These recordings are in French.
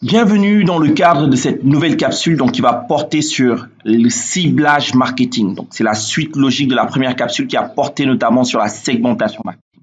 Bienvenue dans le cadre de cette nouvelle capsule qui va porter sur le ciblage marketing. Donc, c'est la suite logique de la première capsule qui a porté notamment sur la segmentation marketing.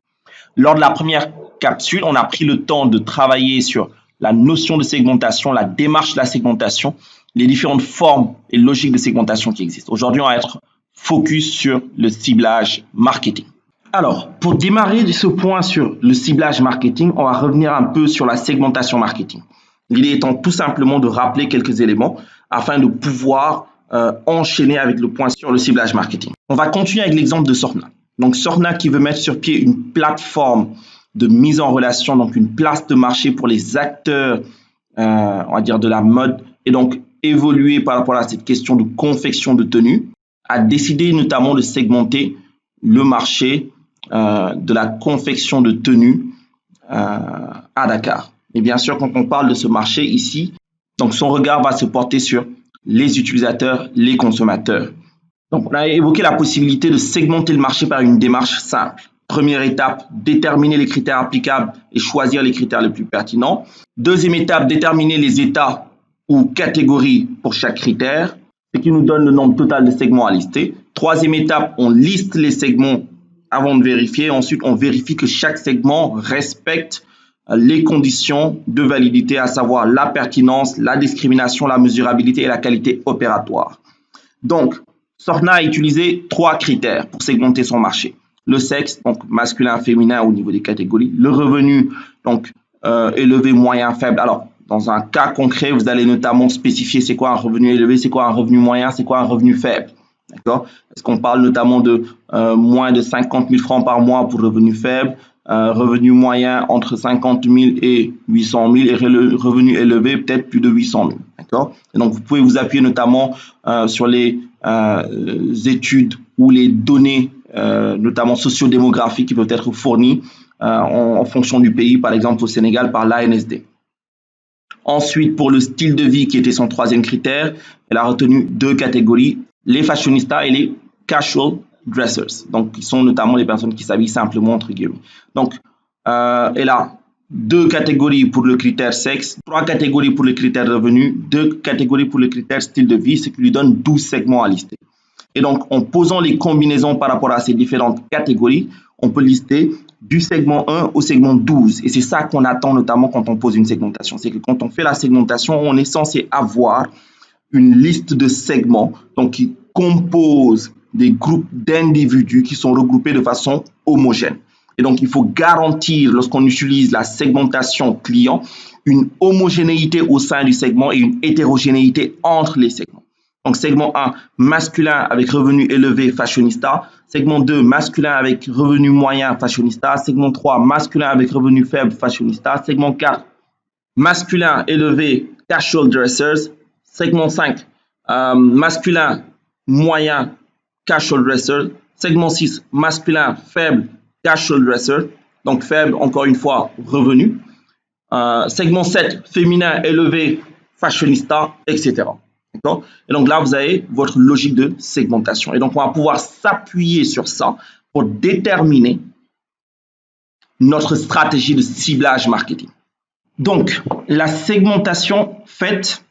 Lors de la première capsule, on a pris le temps de travailler sur la notion de segmentation, la démarche de la segmentation, les différentes formes et logiques de segmentation qui existent. Aujourd'hui, on va être focus sur le ciblage marketing. Alors, pour démarrer ce point sur le ciblage marketing, on va revenir un peu sur la segmentation marketing. L'idée étant tout simplement de rappeler quelques éléments afin de pouvoir enchaîner avec le point sur le ciblage marketing. On va continuer avec l'exemple de Sorna. Donc Sorna qui veut mettre sur pied une plateforme de mise en relation, donc une place de marché pour les acteurs, on va dire de la mode, et donc évoluer par rapport à cette question de confection de tenues, a décidé notamment de segmenter le marché de la confection de tenues à Dakar. Et bien sûr, quand on parle de ce marché ici, donc son regard va se porter sur les utilisateurs, les consommateurs. Donc, on a évoqué la possibilité de segmenter le marché par une démarche simple. Première étape, déterminer les critères applicables et choisir les critères les plus pertinents. Deuxième étape, déterminer les états ou catégories pour chaque critère, ce qui nous donne le nombre total de segments à lister. Troisième étape, on liste les segments avant de vérifier. Ensuite, on vérifie que chaque segment respecte les conditions de validité, à savoir la pertinence, la discrimination, la mesurabilité et la qualité opératoire. Donc, Sorna a utilisé 3 critères pour segmenter son marché. Le sexe, donc masculin, féminin au niveau des catégories. Le revenu, donc élevé, moyen, faible. Alors, dans un cas concret, vous allez notamment spécifier c'est quoi un revenu élevé, c'est quoi un revenu moyen, c'est quoi un revenu faible. D'accord? Est-ce qu'on parle notamment de moins de 50 000 francs par mois pour revenu faible, revenu moyen entre 50 000 et 800 000 et le revenu élevé peut-être plus de 800 000. D'accord? Et donc, vous pouvez vous appuyer notamment sur les études ou les données, notamment sociodémographiques qui peuvent être fournies en fonction du pays, par exemple au Sénégal par l'ANSD. Ensuite, pour le style de vie qui était son 3e critère, elle a retenu 2 catégories, les fashionistas et les casual dressers, donc qui sont notamment les personnes qui s'habillent simplement entre guillemets. Donc, elle a 2 catégories pour le critère sexe, 3 catégories pour le critère revenu, 2 catégories pour le critère style de vie, ce qui lui donne 12 segments à lister. Et donc, en posant les combinaisons par rapport à ces différentes catégories, on peut lister du segment 1 au segment 12. Et c'est ça qu'on attend notamment quand on pose une segmentation. C'est que quand on fait la segmentation, on est censé avoir une liste de segments donc qui composent des groupes d'individus qui sont regroupés de façon homogène. Et donc, il faut garantir, lorsqu'on utilise la segmentation client, une homogénéité au sein du segment et une hétérogénéité entre les segments. Donc, segment 1, masculin avec revenu élevé, fashionista. Segment 2, masculin avec revenu moyen, fashionista. Segment 3, masculin avec revenu faible, fashionista. Segment 4, masculin élevé, casual dressers. Segment 5, masculin moyen, casual dresser. Segment 6, masculin faible, casual dresser. Donc faible, encore une fois, revenu. Segment 7, féminin élevé, fashionista, etc. Et donc là, vous avez votre logique de segmentation. Et donc, on va pouvoir s'appuyer sur ça pour déterminer notre stratégie de ciblage marketing. Donc, la segmentation faite,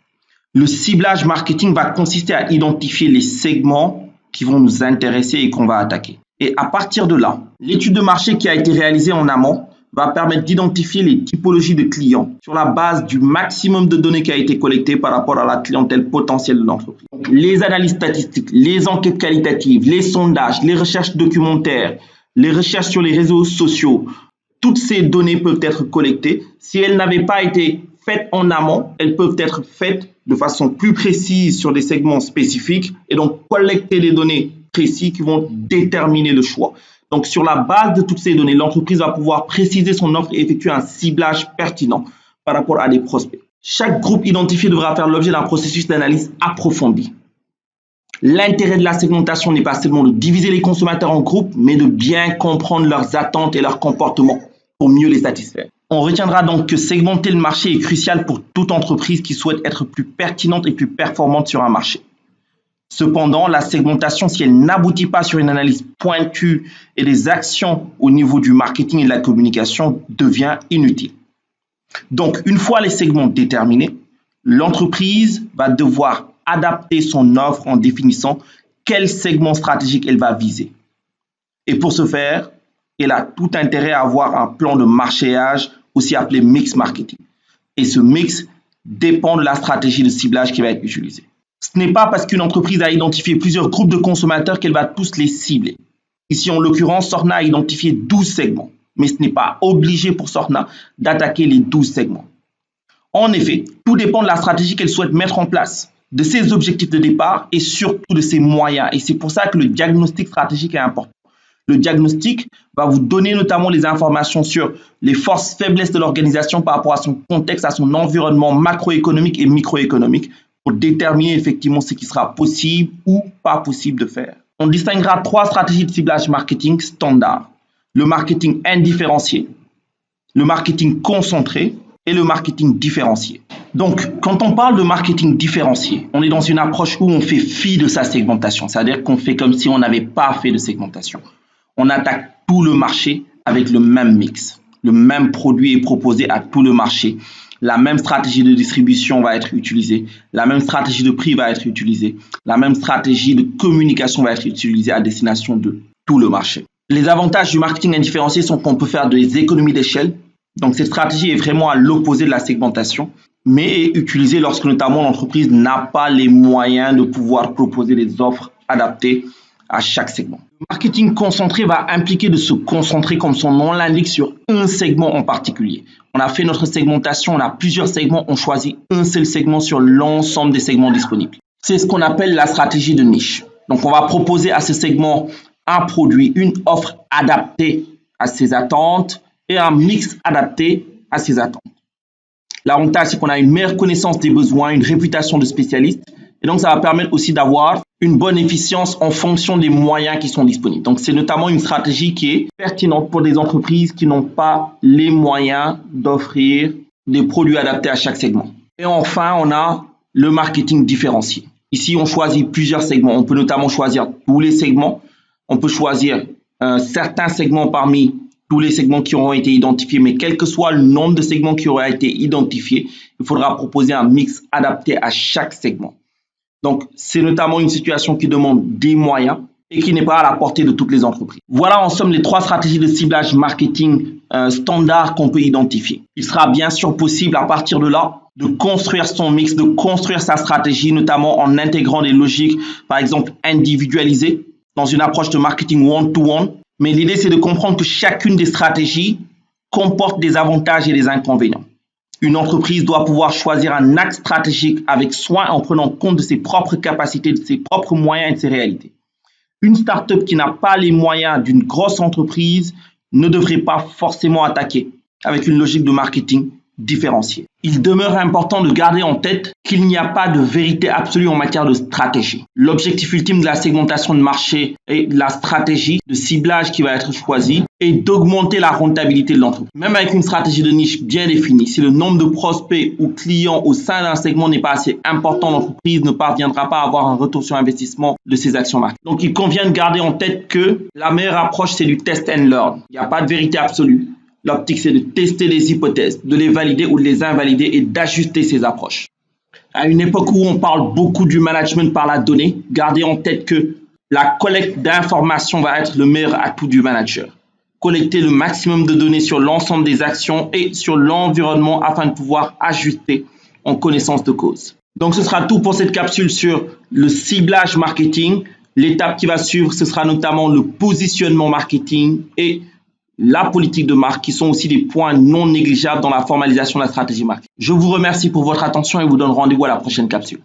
le ciblage marketing va consister à identifier les segments qui vont nous intéresser et qu'on va attaquer. Et à partir de là, l'étude de marché qui a été réalisée en amont va permettre d'identifier les typologies de clients sur la base du maximum de données qui a été collectées par rapport à la clientèle potentielle de l'entreprise. Les analyses statistiques, les enquêtes qualitatives, les sondages, les recherches documentaires, les recherches sur les réseaux sociaux, toutes ces données peuvent être collectées. Si elles n'avaient pas été faites en amont, elles peuvent être faites de façon plus précise sur des segments spécifiques et donc collecter les données précises qui vont déterminer le choix. Donc, sur la base de toutes ces données, l'entreprise va pouvoir préciser son offre et effectuer un ciblage pertinent par rapport à des prospects. Chaque groupe identifié devra faire l'objet d'un processus d'analyse approfondi. L'intérêt de la segmentation n'est pas seulement de diviser les consommateurs en groupes, mais de bien comprendre leurs attentes et leurs comportements pour mieux les satisfaire. On retiendra donc que segmenter le marché est crucial pour toute entreprise qui souhaite être plus pertinente et plus performante sur un marché. Cependant, la segmentation, si elle n'aboutit pas sur une analyse pointue et des actions au niveau du marketing et de la communication, devient inutile. Donc, une fois les segments déterminés, l'entreprise va devoir adapter son offre en définissant quel segment stratégique elle va viser. Et pour ce faire, elle a tout intérêt à avoir un plan de marchéage, aussi appelé mix marketing. Et ce mix dépend de la stratégie de ciblage qui va être utilisée. Ce n'est pas parce qu'une entreprise a identifié plusieurs groupes de consommateurs qu'elle va tous les cibler. Ici, en l'occurrence, Sorna a identifié 12 segments, mais ce n'est pas obligé pour Sorna d'attaquer les 12 segments. En effet, tout dépend de la stratégie qu'elle souhaite mettre en place, de ses objectifs de départ et surtout de ses moyens. Et c'est pour ça que le diagnostic stratégique est important. Le diagnostic va vous donner notamment les informations sur les forces faiblesses de l'organisation par rapport à son contexte, à son environnement macroéconomique et microéconomique pour déterminer effectivement ce qui sera possible ou pas possible de faire. On distinguera 3 stratégies de ciblage marketing standard. Le marketing indifférencié, le marketing concentré et le marketing différencié. Donc, quand on parle de marketing différencié, on est dans une approche où on fait fi de sa segmentation, c'est-à-dire qu'on fait comme si on n'avait pas fait de segmentation. On attaque tout le marché avec le même mix. Le même produit est proposé à tout le marché. La même stratégie de distribution va être utilisée. La même stratégie de prix va être utilisée. La même stratégie de communication va être utilisée à destination de tout le marché. Les avantages du marketing indifférencié sont qu'on peut faire des économies d'échelle. Donc, cette stratégie est vraiment à l'opposé de la segmentation, mais est utilisée lorsque notamment l'entreprise n'a pas les moyens de pouvoir proposer des offres adaptées à chaque segment. Le marketing concentré va impliquer de se concentrer, comme son nom l'indique, sur un segment en particulier. On a fait notre segmentation, on a plusieurs segments, on choisit un seul segment sur l'ensemble des segments disponibles. C'est ce qu'on appelle la stratégie de niche. Donc, on va proposer à ce segment un produit, une offre adaptée à ses attentes et un mix adapté à ses attentes. L'avantage, c'est qu'on a une meilleure connaissance des besoins, une réputation de spécialiste. Et donc, ça va permettre aussi d'avoir une bonne efficience en fonction des moyens qui sont disponibles. Donc, c'est notamment une stratégie qui est pertinente pour des entreprises qui n'ont pas les moyens d'offrir des produits adaptés à chaque segment. Et enfin, on a le marketing différencié. Ici, on choisit plusieurs segments. On peut notamment choisir tous les segments. On peut choisir certains segments parmi tous les segments qui auront été identifiés, mais quel que soit le nombre de segments qui aura été identifié, il faudra proposer un mix adapté à chaque segment. Donc, c'est notamment une situation qui demande des moyens et qui n'est pas à la portée de toutes les entreprises. Voilà en somme les 3 stratégies de ciblage marketing standard qu'on peut identifier. Il sera bien sûr possible à partir de là de construire son mix, de construire sa stratégie, notamment en intégrant des logiques, par exemple, individualisées dans une approche de marketing one-to-one. Mais l'idée, c'est de comprendre que chacune des stratégies comporte des avantages et des inconvénients. Une entreprise doit pouvoir choisir un axe stratégique avec soin en prenant compte de ses propres capacités, de ses propres moyens et de ses réalités. Une start-up qui n'a pas les moyens d'une grosse entreprise ne devrait pas forcément attaquer avec une logique de marketing différenciée. Il demeure important de garder en tête qu'il n'y a pas de vérité absolue en matière de stratégie. L'objectif ultime de la segmentation de marché et de la stratégie de ciblage qui va être choisie est d'augmenter la rentabilité de l'entreprise. Même avec une stratégie de niche bien définie, si le nombre de prospects ou clients au sein d'un segment n'est pas assez important, l'entreprise ne parviendra pas à avoir un retour sur investissement de ses actions marketing. Donc, il convient de garder en tête que la meilleure approche, c'est du test and learn. Il n'y a pas de vérité absolue. L'optique, c'est de tester les hypothèses, de les valider ou de les invalider et d'ajuster ces approches. À une époque où on parle beaucoup du management par la donnée, gardez en tête que la collecte d'informations va être le meilleur atout du manager. Collecter le maximum de données sur l'ensemble des actions et sur l'environnement afin de pouvoir ajuster en connaissance de cause. Donc, ce sera tout pour cette capsule sur le ciblage marketing. L'étape qui va suivre, ce sera notamment le positionnement marketing et la politique de marque, qui sont aussi des points non négligeables dans la formalisation de la stratégie marketing. Je vous remercie pour votre attention et vous donne rendez-vous à la prochaine capsule.